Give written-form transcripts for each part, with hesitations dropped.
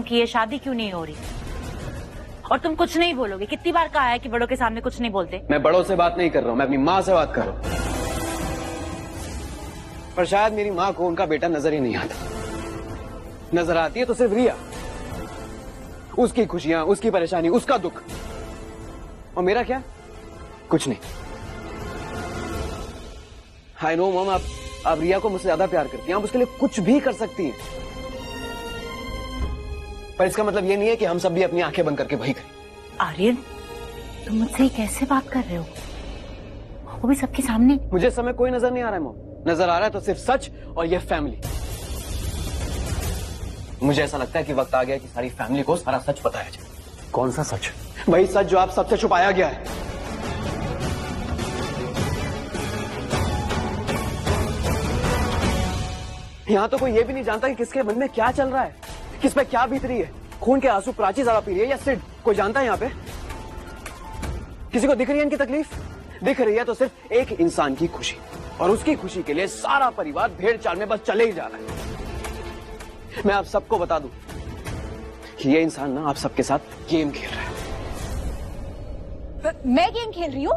कि ये शादी क्यों नहीं हो रही, और तुम कुछ नहीं बोलोगे। कितनी बार कहा है कि बड़ों के सामने कुछ नहीं बोलते। मैं बड़ों से बात नहीं कर रहा हूँ, मैं अपनी माँ से बात कर रहा हूँ। पर शायद मेरी माँ को उनका बेटा नजर ही नहीं आता। नजर आती है तो सिर्फ रिया, उसकी खुशियां, उसकी परेशानी, उसका दुख। और मेरा क्या? कुछ नहीं। आई नो मॉम, आप रिया को मुझसे ज्यादा प्यार करती हैं, आप उसके लिए कुछ भी कर सकती हैं, पर इसका मतलब ये नहीं है कि हम सब भी अपनी आंखें बंद करके वही करें। आर्यन, तुम मुझसे कैसे बात कर रहे हो, वो भी सबके सामने? मुझे समय कोई नजर नहीं आ रहा है मॉम, नजर आ रहा है तो सिर्फ सच और ये फैमिली। मुझे ऐसा लगता है कि वक्त आ गया कि सारी फैमिली को सारा सच बताया जाए। कौन सा सच? वही सच जो आप सबसे छुपाया गया है। यहां तो कोई ये भी नहीं जानता कि किसके मन में क्या चल रहा है, किस पे क्या बीत रही है। खून के आंसू प्राची ज्यादा पी रही है या सिड? कोई जानता है यहाँ पे? किसी को दिख रही है इनकी तकलीफ? दिख रही है तो सिर्फ एक इंसान की खुशी, और उसकी खुशी के लिए सारा परिवार भेड़ चाल में बस चले ही जा रहा है। मैं आप सबको बता दूं कि ये इंसान ना आप सबके साथ गेम खेल रहा है। मैं गेम खेल रही हूँ?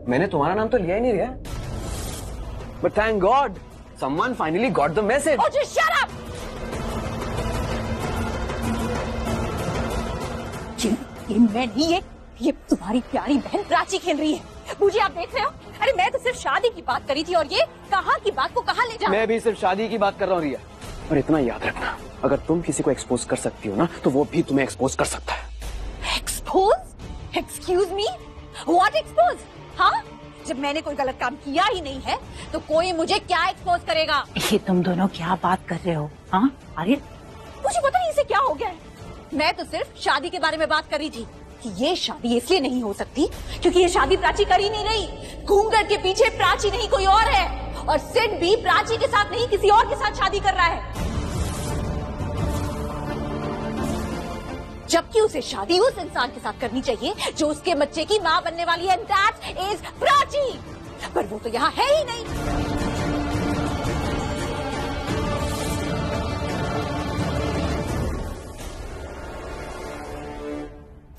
मैंने तुम्हारा नाम तो लिया ही नहीं Riya, but thank God someone finally got the message. Oh, just shut up! ये मैं नहीं, ये तुम्हारी प्यारी बहन प्राची खेल रही है। मुझे आप देख रहे हो? अरे मैं तो सिर्फ शादी की बात करी थी, और ये कहाँ की बात को कहाँ ले जा। मैं भी सिर्फ शादी की बात कर रहा हूँ रिया, और इतना याद रखना, अगर तुम किसी को एक्सपोज कर सकती हो ना, तो वो भी तुम्हें एक्सपोज कर सकता है। Expose? Excuse me, what expose? हाँ, जब मैंने कोई गलत काम किया ही नहीं है तो कोई मुझे क्या एक्सपोज करेगा? ये तुम दोनों क्या बात कर रहे हो? हाँ आर्यन, मुझे पता नहीं इसे क्या हो गया है। मैं तो सिर्फ शादी के बारे में बात कर रही थी कि ये शादी इसलिए नहीं हो सकती क्योंकि ये शादी प्राची कर ही नहीं रही। घूंघट के पीछे प्राची नहीं कोई और है, और सिड भी प्राची के साथ नहीं किसी और के साथ शादी कर रहा है, जबकि उसे शादी उस इंसान के साथ करनी चाहिए जो उसके बच्चे की मां बनने वाली है, दैट इज प्राची। पर वो तो यहाँ है ही नहीं।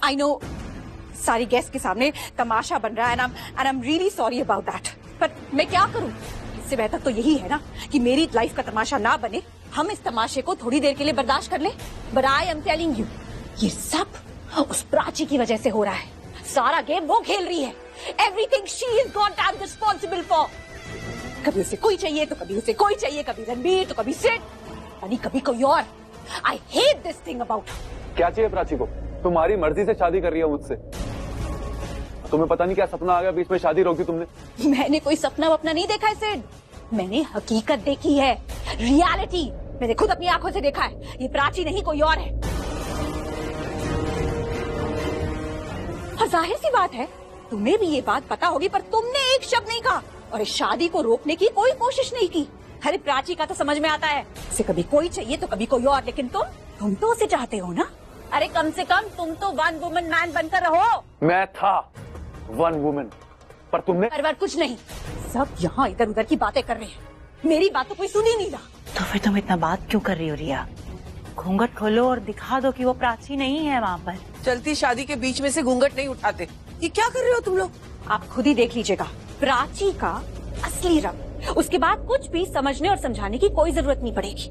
आई नो सारी गेस्ट के सामने तमाशा बन रहा है, and I am really sorry about that, पर मैं क्या करूं? इससे बेहतर तो यही है ना कि मेरी लाइफ का तमाशा ना बने, हम इस तमाशे को थोड़ी देर के लिए बर्दाश्त कर ले। But I am telling you, ये सब उस प्राची की वजह से हो रहा है। सारा गेम वो खेल रही है। Everything she is got responsible for. कभी उसे कोई चाहिए तो कभी उसे कोई चाहिए, कभी रणबीर तो कभी सिड, यानी कभी कोई और। I hate this thing about. क्या चाहिए प्राची को? तुम्हारी मर्जी से शादी कर रही है मुझसे। तुम्हें पता नहीं क्या सपना आ गया, बीच में शादी रोकी तुमने। मैंने कोई सपना वपना नहीं देखा है सिड, मैंने हकीकत देखी है, रियलिटी। मैंने खुद अपनी आंखों से देखा है, ये प्राची नहीं कोई और है। और जाहिर सी बात है तुम्हें भी ये बात पता होगी, पर तुमने एक शब्द नहीं कहा और इस शादी को रोकने की कोई कोशिश नहीं की। अरे प्राची का तो समझ में आता है, उसे कभी कोई चाहिए तो कभी कोई और, लेकिन तुम तो उसे चाहते हो ना। अरे कम से कम तुम तो वन वुमन मैन बनकर रहो। मैं था वन वुमन, पर तुमने परवर कुछ नहीं, सब यहाँ इधर उधर की बातें कर रहे हैं, मेरी बात तो कोई सुन ही नहीं रहा। तो फिर तुम इतना बात क्यों कर रही हो रिया? घूंघट खोलो और दिखा दो कि वो प्राची नहीं है वहाँ पर। चलती शादी के बीच में से घूंघट नहीं उठाते। ये क्या कर रहे हो तुम लोग? आप खुद ही देख लीजिएगा प्राची का असली रंग, उसके बाद कुछ भी समझने और समझाने की कोई जरूरत नहीं पड़ेगी।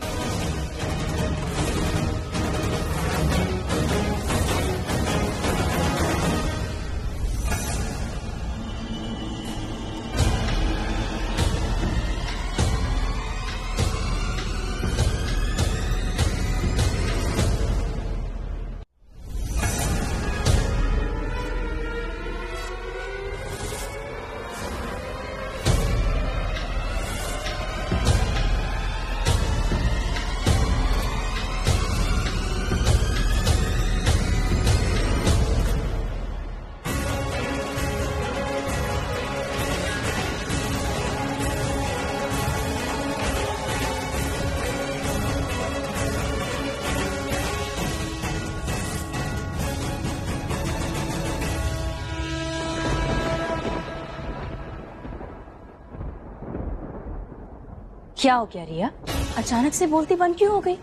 क्या हो गया रिया, अचानक से बोलती बंद क्यों हो गई?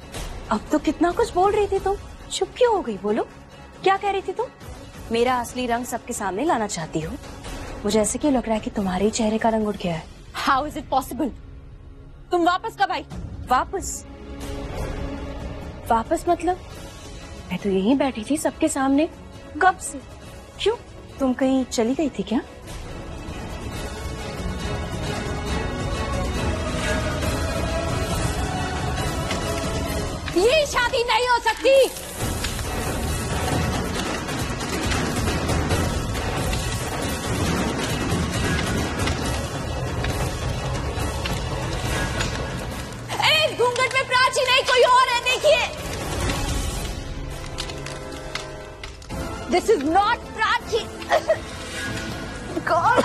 अब तो कितना कुछ बोल रही थी तुम, चुप क्यों हो गई? बोलो, क्या कह रही थी तुम? मेरा असली रंग सबके सामने लाना चाहती हो? मुझे ऐसे क्यों लग रहा है कि तुम्हारे ही चेहरे का रंग उड़ गया है। How is it possible? तुम वापस कब आई? वापस? वापस मतलब? मैं तो यहीं बैठी थी सबके सामने। कब से? क्यों, तुम कहीं चली गई थी क्या? ये शादी नहीं हो सकती। एक घूंघट में प्राची नहीं, कोई और है, देखिए। This is not Prachi. God.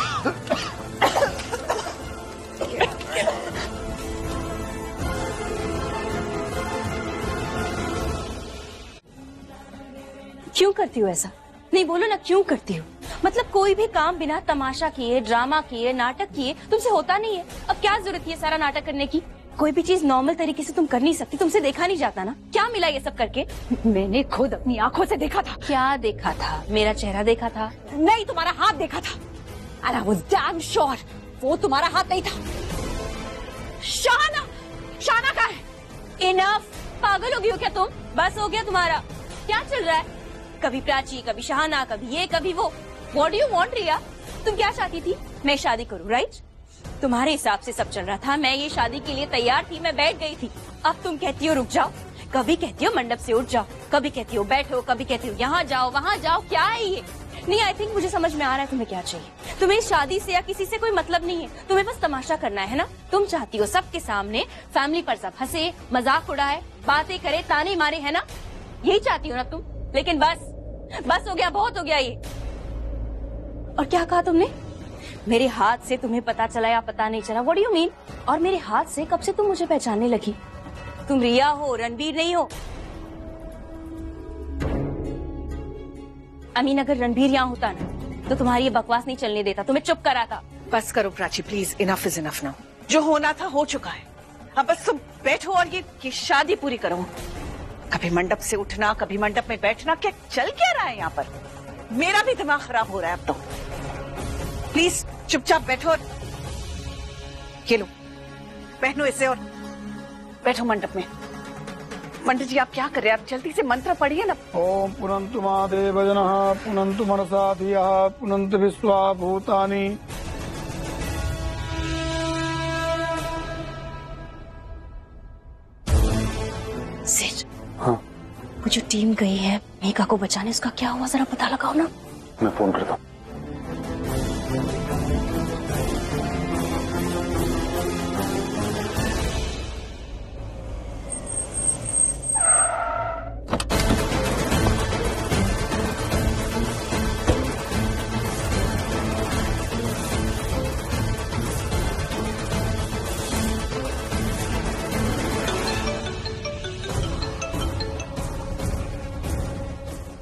क्यों करती हो ऐसा? नहीं बोलो ना, क्यों करती हो? मतलब कोई भी काम बिना तमाशा किए, ड्रामा किए, नाटक किए तुमसे होता नहीं है। अब क्या जरूरत है सारा नाटक करने की? कोई भी चीज नॉर्मल तरीके से तुम कर नहीं सकती? तुमसे देखा नहीं जाता ना? क्या मिला ये सब करके? मैंने खुद अपनी आंखों से देखा था। क्या देखा था? मेरा चेहरा देखा था? नहीं, तुम्हारा हाथ देखा था। And I was damn sure वो तुम्हारा हाथ नहीं था। शाना, शाना कहाँ है? इनफ, पागल हो गई हो क्या तुम? बस हो गया तुम्हारा। क्या चल रहा है? कभी प्राची, कभी शहाना, कभी ये कभी वो। What do you want, रिया? तुम क्या चाहती थी? मैं शादी करूं, राइट? तुम्हारे हिसाब से सब चल रहा था, मैं ये शादी के लिए तैयार थी, मैं बैठ गई थी। अब तुम कहती हो रुक जाओ, कभी कहती हो मंडप से उठ जाओ, कभी कहती हो बैठो, कभी कहती हो यहाँ जाओ वहाँ जाओ। क्या है ये? नहीं, आई थिंक मुझे समझ में आ रहा है तुम्हें क्या चाहिए। तुम्हें इस शादी से या किसी से कोई मतलब नहीं है, तुम्हें बस तमाशा करना है ना? तुम चाहती हो सबके सामने फैमिली पर सब हंसे, मजाक उड़ाए, बातें करे, ताने मारे, है ना? यही चाहती हो ना तुम? लेकिन बस हो गया, बहुत हो गया ये। और क्या कहा तुमने? मेरे हाथ से तुम्हें पता चला या पता नहीं चला? What do you mean? और मेरे हाथ से कब से तुम मुझे पहचानने लगी? तुम रिया हो, रणबीर नहीं हो। अमीन, अगर रणबीर यहाँ होता ना तो तुम्हारी ये बकवास नहीं चलने देता, तुम्हें चुप कराता। बस करो Prachi please, enough is enough now. जो होना था हो चुका है। अब बस तुम बैठो और ये शादी पूरी करो। कभी मंडप से उठना, कभी मंडप में बैठना, क्या चल क्या रहा है यहाँ पर? मेरा भी दिमाग खराब हो रहा है अब तो। प्लीज चुपचाप बैठो और ये लो, पहनो इसे और बैठो मंडप में। पंडित जी आप क्या कर रहे हैं? आप जल्दी से मंत्र पढ़िए ना। ओम पुनंतु महादेव जनः पुनंतु मनसा धियः पुनंतु विश्वा भूतानि। सिर, हाँ, वो जो टीम गई है मेघा को बचाने, उसका क्या हुआ जरा पता लगाओ ना। मैं फोन करता हूँ।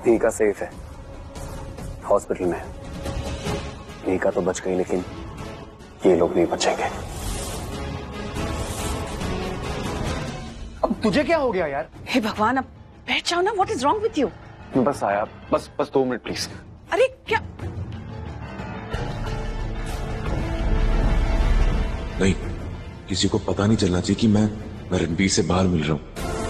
मीका सेफ है, हॉस्पिटल में है। मीका तो बच गई, लेकिन ये लोग नहीं बचेंगे। अब तुझे क्या हो गया यार? हे भगवान, अब बैठ जाओ ना। What is wrong with you? मैं बस आया, बस 2 मिनट प्लीज। अरे क्या? नहीं, किसी को पता नहीं चलना चाहिए कि मैं रणबीर से बाहर मिल रहा हूँ।